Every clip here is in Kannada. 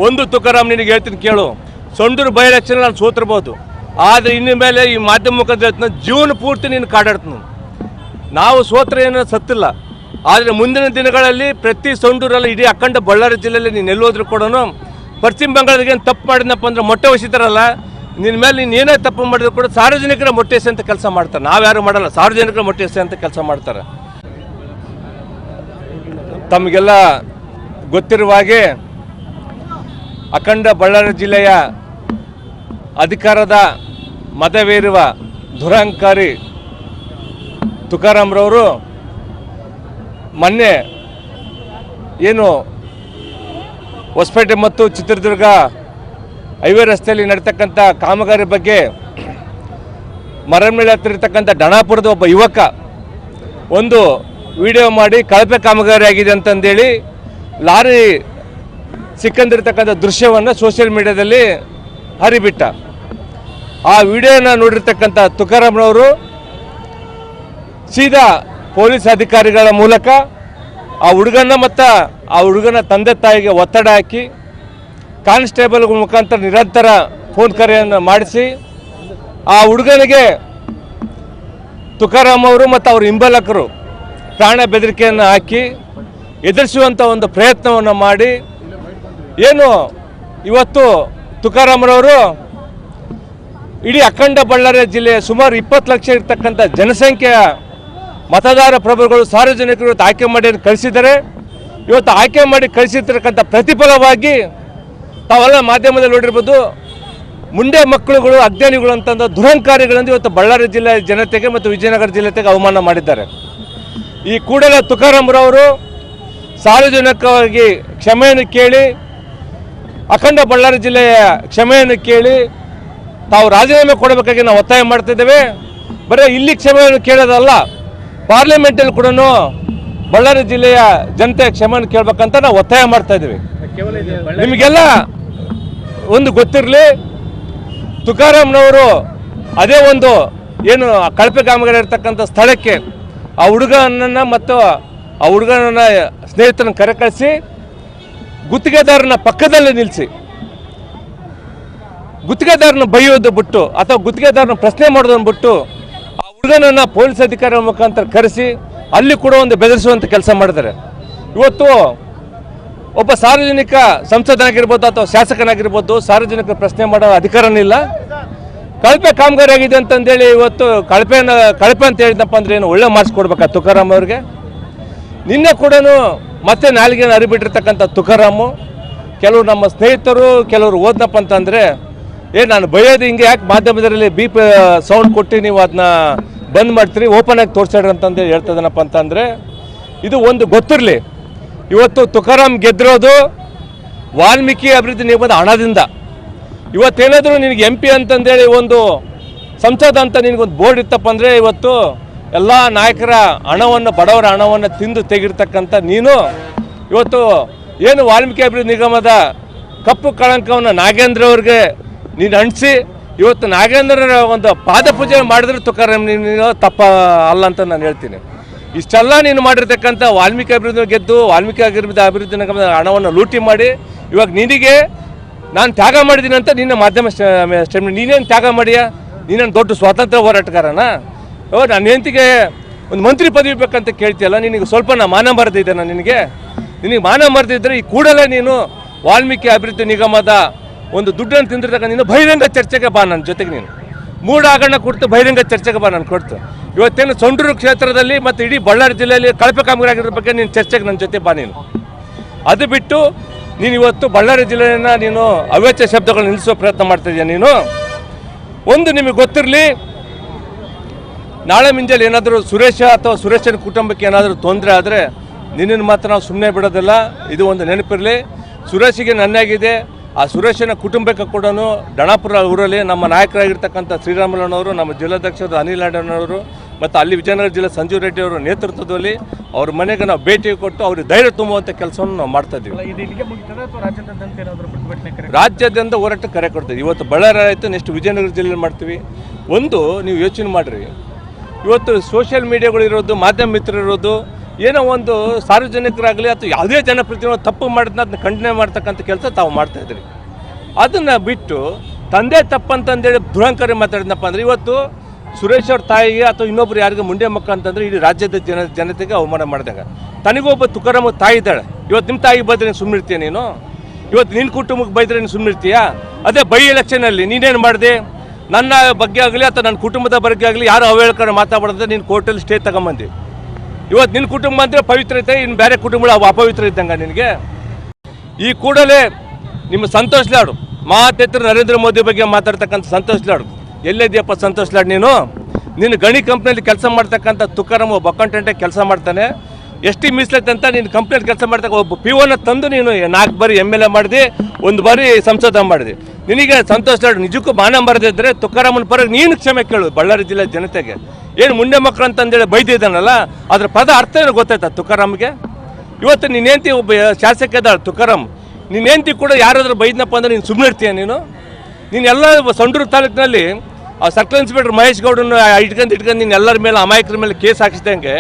ಒಂದು ತುಕಾರಾಮ್ ನಿನಗೆ ಹೇಳ್ತೀನಿ ಕೇಳು, ಸೊಂಡೂರು ಬೈ ಎಲೆಕ್ಷನ್ ನಾನು ಸೋತಿರ್ಬೋದು, ಆದರೆ ಇನ್ನು ಮೇಲೆ ಈ ಮಾಧ್ಯಮ ಮುಖಾಂತರ ಹೇಳ್ತೀನಿ, ಜೀವನ ಪೂರ್ತಿ ನೀನು ಕಾಡಾಡ್ತೀನಿ. ನಾವು ಸೋತ್ರೆ ಏನೋ ಸತ್ತಿಲ್ಲ, ಆದರೆ ಮುಂದಿನ ದಿನಗಳಲ್ಲಿ ಪ್ರತಿ ಸೊಂಡೂರಲ್ಲಿ ಇಡೀ ಅಖಂಡ ಬಳ್ಳಾರಿ ಜಿಲ್ಲೆಯಲ್ಲಿ ನೀನು ಎಲ್ಲೋದ್ರೂ ಕೂಡ ಪಶ್ಚಿಮ ಬಂಗಾಳದಾಗ ಏನು ತಪ್ಪು ಮಾಡಿದ್ನಪ್ಪ ಅಂದರೆ ಮೊಟ್ಟೆ ಹೊಸಿತಾರಲ್ಲ, ನಿನ್ನ ಮೇಲೆ ನೀನು ಏನೇ ತಪ್ಪು ಮಾಡಿದ್ರು ಕೂಡ ಸಾರ್ವಜನಿಕರ ಮೊಟ್ಟೆ ಎಸೆ ಅಂತ ಕೆಲಸ ಮಾಡ್ತಾರೆ. ನಾವ್ಯಾರು ಮಾಡಲ್ಲ, ಸಾರ್ವಜನಿಕರ ಮೊಟ್ಟೆ ಎಸೆ ಅಂತ ಕೆಲಸ ಮಾಡ್ತಾರೆ. ತಮಗೆಲ್ಲ ಗೊತ್ತಿರುವ ಹಾಗೆ ಅಖಂಡ ಬಳ್ಳಾರಿ ಜಿಲ್ಲೆಯ ಅಧಿಕಾರದ ಮತವೇರುವ ದುರಹಂಕಾರಿ ತುಕಾರಾಮ್ರವರು ಮೊನ್ನೆ ಏನು ಹೊಸಪೇಟೆ ಮತ್ತು ಚಿತ್ರದುರ್ಗ ಹೈವೇ ರಸ್ತೆಯಲ್ಲಿ ನಡೀತಕ್ಕಂಥ ಕಾಮಗಾರಿ ಬಗ್ಗೆ ಮರಮೇಲೆ ಹತ್ತಿರತಕ್ಕಂಥ ಡಣಾಪುರದ ಒಬ್ಬ ಯುವಕ ಒಂದು ವಿಡಿಯೋ ಮಾಡಿ ಕಳಪೆ ಕಾಮಗಾರಿ ಆಗಿದೆ ಅಂತಂದೇಳಿ ಲಾರಿ ಸಿಕ್ಕಂದಿರ್ತಕ್ಕಂಥ ದೃಶ್ಯವನ್ನು ಸೋಷಿಯಲ್ ಮೀಡಿಯಾದಲ್ಲಿ ಹರಿಬಿಟ್ಟ. ಆ ವಿಡಿಯೋನ ನೋಡಿರ್ತಕ್ಕಂಥ ತುಕಾರಾಮ್ರವರು ಸೀದಾ ಪೊಲೀಸ್ ಅಧಿಕಾರಿಗಳ ಮೂಲಕ ಆ ಹುಡುಗನ ಮತ್ತು ಆ ಹುಡುಗನ ತಂದೆ ತಾಯಿಗೆ ಒತ್ತಡ ಹಾಕಿ ಕಾನ್ಸ್ಟೇಬಲ್ಗಳ ಮುಖಾಂತರ ನಿರಂತರ ಫೋನ್ ಕರೆಯನ್ನು ಮಾಡಿಸಿ ಆ ಹುಡುಗನಿಗೆ ತುಕಾರಾಮ್ ಅವರು ಮತ್ತು ಅವರ ಹಿಂಬಾಲಕರು ಪ್ರಾಣ ಬೆದರಿಕೆಯನ್ನು ಹಾಕಿ ಎದುರಿಸುವಂಥ ಒಂದು ಪ್ರಯತ್ನವನ್ನು ಮಾಡಿ ಏನು ಇವತ್ತು ತುಕಾರಾಮ್ರವರು ಇಡೀ ಅಖಂಡ ಬಳ್ಳಾರಿ ಜಿಲ್ಲೆಯ ಸುಮಾರು 20 ಲಕ್ಷ ಇರ್ತಕ್ಕಂಥ ಜನಸಂಖ್ಯೆಯ ಮತದಾರ ಪ್ರಭುಗಳು ಸಾರ್ವಜನಿಕರು ಇವತ್ತು ಆಯ್ಕೆ ಮಾಡಿ ಕಳಿಸಿದ್ದಾರೆ. ಇವತ್ತು ಆಯ್ಕೆ ಮಾಡಿ ಕಳಿಸಿರ್ತಕ್ಕಂಥ ಪ್ರತಿಫಲವಾಗಿ ತಾವೆಲ್ಲ ಮಾಧ್ಯಮದಲ್ಲಿ ನೋಡಿರ್ಬೋದು, ಮುಂಡೆ ಮಕ್ಕಳುಗಳು ಅಜ್ಞಾನಿಗಳು ಅಂತಂದ ದುರಹಂಕಾರಿಗಳಿಂದ ಇವತ್ತು ಬಳ್ಳಾರಿ ಜಿಲ್ಲೆಯ ಜನತೆಗೆ ಮತ್ತು ವಿಜಯನಗರ ಜಿಲ್ಲೆಗೆ ಅವಮಾನ ಮಾಡಿದ್ದಾರೆ. ಈ ಕೂಡಲೇ ತುಕಾರಾಮ್ರವರು ಸಾರ್ವಜನಿಕವಾಗಿ ಕ್ಷಮೆಯನ್ನು ಕೇಳಿ, ಅಖಂಡ ಬಳ್ಳಾರಿ ಜಿಲ್ಲೆಯ ಕ್ಷಮೆಯನ್ನು ಕೇಳಿ ತಾವು ರಾಜೀನಾಮೆ ಕೊಡಬೇಕಾಗಿ ನಾವು ಒತ್ತಾಯ ಮಾಡ್ತಿದ್ದೇವೆ. ಬರೀ ಇಲ್ಲಿ ಕ್ಷಮೆಯನ್ನು ಕೇಳೋದಲ್ಲ, ಪಾರ್ಲಿಮೆಂಟಲ್ಲಿ ಕೂಡ ಬಳ್ಳಾರಿ ಜಿಲ್ಲೆಯ ಜನತೆ ಕ್ಷಮೆಯನ್ನು ಕೇಳಬೇಕಂತ ನಾವು ಒತ್ತಾಯ ಮಾಡ್ತಾ ಇದ್ದೀವಿ. ನಿಮಗೆಲ್ಲ ಒಂದು ಗೊತ್ತಿರಲಿ, ತುಕಾರಾಮ್ನವರು ಅದೇ ಒಂದು ಏನು ಕಳಪೆ ಕಾಮಗಾರಿ ಇರ್ತಕ್ಕಂಥ ಸ್ಥಳಕ್ಕೆ ಆ ಹುಡುಗನನ್ನು ಮತ್ತು ಆ ಹುಡುಗನ ಸ್ನೇಹಿತರನ್ನು ಕರೆ ಕಳಿಸಿ ಗುತ್ತಿಗೆದಾರನ ಪಕ್ಕದಲ್ಲೇ ನಿಲ್ಲಿಸಿ ಗುತ್ತಿಗೆದಾರನ ಬೈಯೋದು ಬಿಟ್ಟು ಅಥವಾ ಗುತ್ತಿಗೆದಾರನ ಪ್ರಶ್ನೆ ಮಾಡೋದನ್ನು ಬಿಟ್ಟು ಆ ಹುಡುಗನನ್ನು ಪೊಲೀಸ್ ಅಧಿಕಾರಿಗಳ ಮುಖಾಂತರ ಕರೆಸಿ ಅಲ್ಲಿ ಕೂಡ ಒಂದು ಬೆದರಿಸುವಂಥ ಕೆಲಸ ಮಾಡಿದ್ದಾರೆ. ಇವತ್ತು ಒಬ್ಬ ಸಾರ್ವಜನಿಕ ಸಂಸದನಾಗಿರ್ಬೋದು ಅಥವಾ ಶಾಸಕನಾಗಿರ್ಬೋದು ಸಾರ್ವಜನಿಕ ಪ್ರಶ್ನೆ ಮಾಡೋ ಅಧಿಕಾರನೇ ಇಲ್ಲ. ಕಳಪೆ ಕಾಮಗಾರಿ ಆಗಿದೆ ಅಂತಂದೇಳಿ ಇವತ್ತು ಕಳಪೆ ಅಂತ ಹೇಳಿದಪ್ಪ ಅಂದರೆ ಏನು ಒಳ್ಳೆ ಮಾರ್ಕ್ಸ್ ಕೊಡ್ಬೇಕಾ ತುಕಾರಾಮ್ ಅವ್ರಿಗೆ? ನಿನ್ನೆ ಕೂಡ ಮತ್ತೆ ನಾಲಿಗೆಯನ್ನು ಹರಿಬಿಟ್ಟಿರ್ತಕ್ಕಂಥ ತುಕಾರಾಮು ಕೆಲವರು ನಮ್ಮ ಸ್ನೇಹಿತರು ಕೆಲವರು ಓದ್ನಪ್ಪ ಅಂತಂದರೆ ನಾನು ಬೈಯೋದು ಹಿಂಗೆ ಯಾಕೆ ಮಾಧ್ಯಮದಲ್ಲಿ ಬೀಪ್ ಸೌಂಡ್ ಕೊಟ್ಟು ನೀವು ಅದನ್ನ ಬಂದ್ ಮಾಡ್ತೀರಿ, ಓಪನ್ ಆಗಿ ತೋರಿಸ್ಯಾಡ್ರಿ ಅಂತಂದೇಳಿ ಹೇಳ್ತದನಪ್ಪ ಅಂತಂದರೆ ಇದು ಒಂದು ಗೊತ್ತಿರಲಿ. ಇವತ್ತು ತುಕಾರಾಮ್ ಗೆದ್ದಿರೋದು ವಾಲ್ಮೀಕಿ ಅಭಿವೃದ್ಧಿ ನಿಗಮದ ಹಣದಿಂದ. ಇವತ್ತೇನಾದರೂ ನಿನಗೆ MP ಅಂತಂದೇಳಿ ಒಂದು ಸಂಸದ ಅಂತ ನಿನಗೊಂದು ಬೋರ್ಡ್ ಇತ್ತಪ್ಪ ಅಂದರೆ ಇವತ್ತು ಎಲ್ಲ ನಾಯಕರ ಹಣವನ್ನು ಬಡವರ ಹಣವನ್ನು ತಿಂದು ತೆಗಿರ್ತಕ್ಕಂಥ ನೀನು ಇವತ್ತು ಏನು ವಾಲ್ಮೀಕಿ ಅಭಿವೃದ್ಧಿ ನಿಗಮದ ಕಪ್ಪು ಕಳಂಕವನ್ನು ನಾಗೇಂದ್ರ ಅವ್ರಿಗೆ ನೀನು ಅಂಟಿಸಿ ಇವತ್ತು ನಾಗೇಂದ್ರನ ಒಂದು ಪಾದಪೂಜೆ ಮಾಡಿದ್ರೆ ತುಕಾರಾಮ್ ನೀನು ತಪ್ಪ ಅಲ್ಲ ಅಂತ ನಾನು ಹೇಳ್ತೀನಿ. ಇಷ್ಟೆಲ್ಲ ನೀನು ಮಾಡಿರ್ತಕ್ಕಂಥ ವಾಲ್ಮೀಕಿ ಅಭಿವೃದ್ಧಿ ಗೆದ್ದು ವಾಲ್ಮೀಕಿ ಅಭಿವೃದ್ಧಿ ನಿಗಮದ ಹಣವನ್ನು ಲೂಟಿ ಮಾಡಿ ಇವಾಗ ನಿನಗೆ ನಾನು ತ್ಯಾಗ ಮಾಡಿದ್ದೀನಿ ಅಂತ ನಿನ್ನ ಮಾಧ್ಯಮ ಸ್ಟೇಟ್ಮೆಂಟ್ ನೀನೇನು ತ್ಯಾಗ ಮಾಡಿಯಾ? ನೀನೇನು ದೊಡ್ಡ ಸ್ವಾತಂತ್ರ್ಯ ಹೋರಾಟಗಾರನ? ನನ್ನ ಹೆಂಡತಿಗೆ ಒಂದು ಮಂತ್ರಿ ಪದವಿ ಬೇಕಂತ ಕೇಳ್ತೀಯಲ್ಲ, ನಿನಗೆ ಸ್ವಲ್ಪ ಮಾನ ಮರೆದಿದ್ದೆ ನಾನು ನಿನಗೆ ಮಾನ ಮರೆದಿದ್ದರೆ ಈ ಕೂಡಲೇ ನೀನು ವಾಲ್ಮೀಕಿ ಅಭಿವೃದ್ಧಿ ನಿಗಮದ ಒಂದು ದುಡ್ಡನ್ನು ತಿಂದಿರ್ತಕ್ಕ ನೀನು ಬಹಿರಂಗ ಚರ್ಚೆಗೆ ಬಾ ನನ್ನ ಜೊತೆಗೆ. ನೀನು ಮೂಢ ಹಗರಣ ಕೊಡ್ತು ಬಹಿರಂಗ ಚರ್ಚೆಗೆ ಬಾ ನಾನು ಕೊಡ್ತು. ಇವತ್ತೇನು ಸೊಂಡೂರು ಕ್ಷೇತ್ರದಲ್ಲಿ ಮತ್ತು ಇಡೀ ಬಳ್ಳಾರಿ ಜಿಲ್ಲೆಯಲ್ಲಿ ಕಳಪೆ ಕಾಮಗಾರಿ ಆಗಿರೋ ಬಗ್ಗೆ ನೀನು ಚರ್ಚೆಗೆ ನನ್ನ ಜೊತೆ ಬಾ ನೀನು. ಅದು ಬಿಟ್ಟು ನೀನು ಇವತ್ತು ಬಳ್ಳಾರಿ ಜಿಲ್ಲೆಯನ್ನು ನೀನು ಅವ್ಯಾಚ್ಯ ಶಬ್ದಗಳು ನಿಲ್ಲಿಸೋ ಪ್ರಯತ್ನ ಮಾಡ್ತಾಯಿದ್ಯಾ ನೀನು. ಒಂದು ನಿಮಗೆ ಗೊತ್ತಿರಲಿ, ನಾಳೆ ಮುಂಜಾನೆ ಏನಾದರೂ ಸುರೇಶ ಅಥವಾ ಸುರೇಶನ ಕುಟುಂಬಕ್ಕೆ ಏನಾದರೂ ತೊಂದರೆ ಆದರೆ ನಿನ್ನನ್ನು ಮಾತ್ರ ನಾವು ಸುಮ್ಮನೆ ಬಿಡೋದಿಲ್ಲ. ಇದು ಒಂದು ನೆನಪಿರಲಿ. ಸುರೇಶಿಗೆ ನನ್ನಾಗಿದೆ, ಆ ಸುರೇಶನ ಕುಟುಂಬಕ್ಕೆ ಕೂಡ ಡಣಾಪುರ ಊರಲ್ಲಿ ನಮ್ಮ ನಾಯಕರಾಗಿರ್ತಕ್ಕಂಥ ಶ್ರೀರಾಮುಲಣ್ಣವರು, ನಮ್ಮ ಜಿಲ್ಲಾಧ್ಯಕ್ಷರು ಅನಿಲ್ ಅಣ್ಣನವರು ಮತ್ತು ಅಲ್ಲಿ ವಿಜಯನಗರ ಜಿಲ್ಲೆ ಸಂಜೀವ್ ರೆಡ್ಡಿ ಅವರ ನೇತೃತ್ವದಲ್ಲಿ ಅವ್ರ ಮನೆಗೆ ನಾವು ಭೇಟಿ ಕೊಟ್ಟು ಅವ್ರಿಗೆ ಧೈರ್ಯ ತುಂಬುವಂಥ ಕೆಲಸವನ್ನು ನಾವು ಮಾಡ್ತಾ ಇದ್ದೀವಿ. ರಾಜ್ಯಾದ್ಯಂತ ಹೋರಾಟ ಕರೆ ಕೊಡ್ತೀವಿ. ಇವತ್ತು ಬಳ್ಳಾರಿ ಆಯಿತು, ನೆಕ್ಸ್ಟ್ ವಿಜಯನಗರ ಜಿಲ್ಲೆಯಲ್ಲಿ ಮಾಡ್ತೀವಿ. ಒಂದು ನೀವು ಯೋಚನೆ ಮಾಡಿರಿ, ಇವತ್ತು ಸೋಷಿಯಲ್ ಮೀಡಿಯಾಗಳು ಇರೋದು, ಮಾಧ್ಯಮ ಮಿತ್ರರು ಇರೋದು, ಏನೋ ಒಂದು ಸಾರ್ವಜನಿಕರಾಗಲಿ ಅಥವಾ ಯಾವುದೇ ಜನಪ್ರತಿನಿಧಿ ತಪ್ಪು ಮಾಡಿದ್ನ ಅದನ್ನ ಖಂಡನೆ ಮಾಡ್ತಕ್ಕಂಥ ಕೆಲಸ ತಾವು ಮಾಡ್ತಾಯಿದ್ರಿ. ಅದನ್ನು ಬಿಟ್ಟು ತಂದೆ ತಪ್ಪಂತಂದೇಳಿ ದುರಂಕಾರಿ ಮಾತಾಡಿದ್ನಪ್ಪ ಅಂದರೆ ಇವತ್ತು ಸುರೇಶ್ ಅವ್ರ ತಾಯಿಗೆ ಅಥವಾ ಇನ್ನೊಬ್ರು ಯಾರಿಗೆ ಮುಂಡೆ ಮಕ್ಕ ಅಂತಂದರೆ ಇಡೀ ರಾಜ್ಯದ ಜನತೆಗೆ ಅವಮಾನ ಮಾಡಿದಾಗ. ತನಗೊಬ್ಬ ತುಕಾರಾಮ ತಾಯಿ ಇದ್ದಾಳೆ. ಇವತ್ತು ನಿಮ್ಮ ತಾಯಿಗೆ ಬೈದ್ರೆ ನೀನು ಸುಮ್ಮನಿರ್ತೀಯ? ನೀನು ಇವತ್ತು ನಿನ್ನ ಕುಟುಂಬಕ್ಕೆ ಬೈದ್ರೆ ನೀನು ಸುಮ್ಮನಿರ್ತೀಯಾ? ಅದೇ ಬೈ ಎಲೆಕ್ಷನಲ್ಲಿ ನೀನೇನು ಮಾಡಿದೆ? ನನ್ನ ಬಗ್ಗೆ ಆಗಲಿ ಅಥವಾ ನನ್ನ ಕುಟುಂಬದ ಬಗ್ಗೆ ಆಗಲಿ ಯಾರು ಅವಹೇಳಕರ ಮಾತಾಡೋದ್ರೆ ನೀನು ಕೋರ್ಟಲ್ಲಿ ಸ್ಟೇ ತಗೊಂಬಂದು. ಇವತ್ತು ನಿನ್ನ ಕುಟುಂಬ ಅಂದರೆ ಪವಿತ್ರತೆ, ಇನ್ನು ಬೇರೆ ಕುಟುಂಬಗಳು ಅಪವಿತ್ರ ಇದ್ದಂಗೆ ನಿನಗೆ. ಈ ಕೂಡಲೇ ನಿಮ್ಮ ಸಂತೋಷ್ ಲಾಡ್ ಮಾತೆತ್ರ ನರೇಂದ್ರ ಮೋದಿ ಬಗ್ಗೆ ಮಾತಾಡ್ತಕ್ಕಂಥ ಸಂತೋಷ್ ಲಾಡ್ ಎಲ್ಲಿದೆಯಪ್ಪ? ಸಂತೋಷ್ ಲಾಡ್ ನೀನು ಗಣಿ ಕಂಪ್ನಿಯಲ್ಲಿ ಕೆಲಸ ಮಾಡ್ತಕ್ಕಂಥ ತುಕಾರಾಮ್ ಒಬ್ಬ ಅಕೌಂಟೆಂಟಾಗಿ ಕೆಲಸ ಮಾಡ್ತಾನೆ. ಎಷ್ಟು ಮೀಸಲೈತೆ ಅಂತ ನೀನು ಕಂಪ್ನಿಯಲ್ಲಿ ಕೆಲಸ ಮಾಡ್ತಕ್ಕ ಒಬ್ಬ ಪಿಒನ ತಂದು ನೀನು 4 ಬಾರಿ MLA ಮಾಡಿದೆ, 1 ಬಾರಿ ಸಂಸದ ಮಾಡಿದೆ. ನಿನಗೆ ಸಂತೋಷ್ ಲಾಡ್ ನಿಜಕ್ಕೂ ಮಾನ ಬರದಿದ್ದರೆ ತುಕಾರಾಮನ ಪರವಾಗಿ ನೀನು ಕ್ಷಮೆ ಕೇಳು ಬಳ್ಳಾರಿ ಜಿಲ್ಲೆ ಜನತೆಗೆ. ಏನು ಮುಂಡೆ ಮಕ್ಕಳು ಅಂತಂದೇಳಿ ಬೈದಿದ್ದಾನಲ್ಲ, ಅದ್ರ ಪದ ಅರ್ಥ ಏನು ಗೊತ್ತಾಯ್ತಾ ತುಕಾರಾಮ್ಗೆ? ಇವತ್ತು ನೀನೇಂತಿ ಒಬ್ಬ ಶಾಸಕ ಇದ್ದಾಳೆ ತುಕಾರಾಮ್, ನೀನೇಂತಿ ಕೂಡ ಯಾರಾದ್ರೂ ಬೈದ್ನಪ್ಪ ಅಂದ್ರೆ ನೀನು ಸುಮ್ಮನೆ ಇರ್ತೀಯ? ನೀನೆಲ್ಲ ಸಂಡೂರು ತಾಲೂಕಿನಲ್ಲಿ ಆ ಸರ್ಕಲ್ ಇನ್ಸ್ಪೆಕ್ಟರ್ ಮಹೇಶ್ ಗೌಡನ ಇಟ್ಕೊಂಡು ನೀನು ಎಲ್ಲರ ಮೇಲೆ ಅಮಾಯಕರ ಮೇಲೆ ಕೇಸ್ ಹಾಕಿಸ್ದಂಗೆ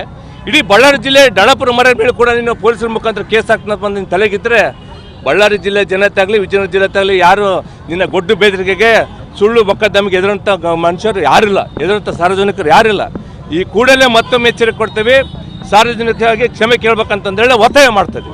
ಇಡೀ ಬಳ್ಳಾರಿ ಜಿಲ್ಲೆ ಡಣಪುರ ಮರ ಮೇಲೆ ಕೂಡ ನೀನು ಪೊಲೀಸರ ಮುಖಾಂತರ ಕೇಸ್ ಹಾಕ್ತಪ್ಪ ನಿನ್ನ ತಲೆಗಿದ್ರೆ ಬಳ್ಳಾರಿ ಜಿಲ್ಲೆ ಜನತೆ ಆಗಲಿ ವಿಜಯನಗರ ಜಿಲ್ಲೆ ಆಗಲಿ ಯಾರು ನಿನ್ನ ಗೊಡ್ಡು ಬೆದರಿಕೆಗೆ ಸುಳ್ಳು ಮೊಕದ್ದಮೆಗೆ ಎದುರಂಥ ಮನುಷ್ಯರು ಯಾರಿಲ್ಲ, ಎದುರಂಥ ಸಾರ್ವಜನಿಕರು ಯಾರಿಲ್ಲ. ಈ ಕೂಡಲೇ ಮತ್ತೊಮ್ಮೆ ಎಚ್ಚರಿಕೆ ಕೊಡ್ತೇವೆ, ಸಾರ್ವಜನಿಕರಾಗಿ ಕ್ಷಮೆ ಕೇಳಬೇಕಂತಂದೇಳಿ ಒತ್ತಾಯ ಮಾಡ್ತೇವೆ.